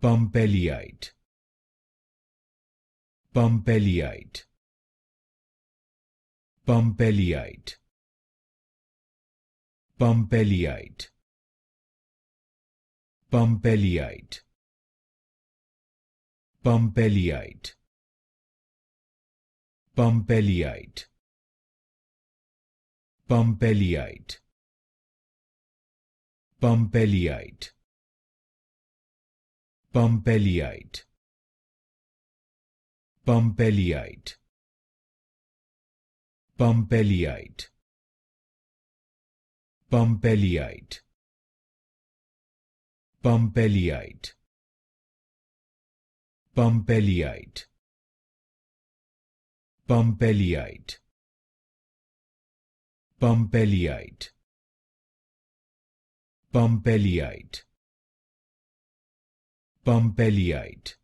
Pumpellyite, Pumpellyite, Pumpellyite, Pumpellyite, Pumpellyite, Pumpellyite, Pumpellyite, Pumpellyite, Pumpellyite, Pumpellyite, Pumpellyite, Pumpellyite, Pumpellyite, Pumpellyite, Pumpellyite, Pumpellyite, Pumpellyite, Pumpellyite, Pumpellyite,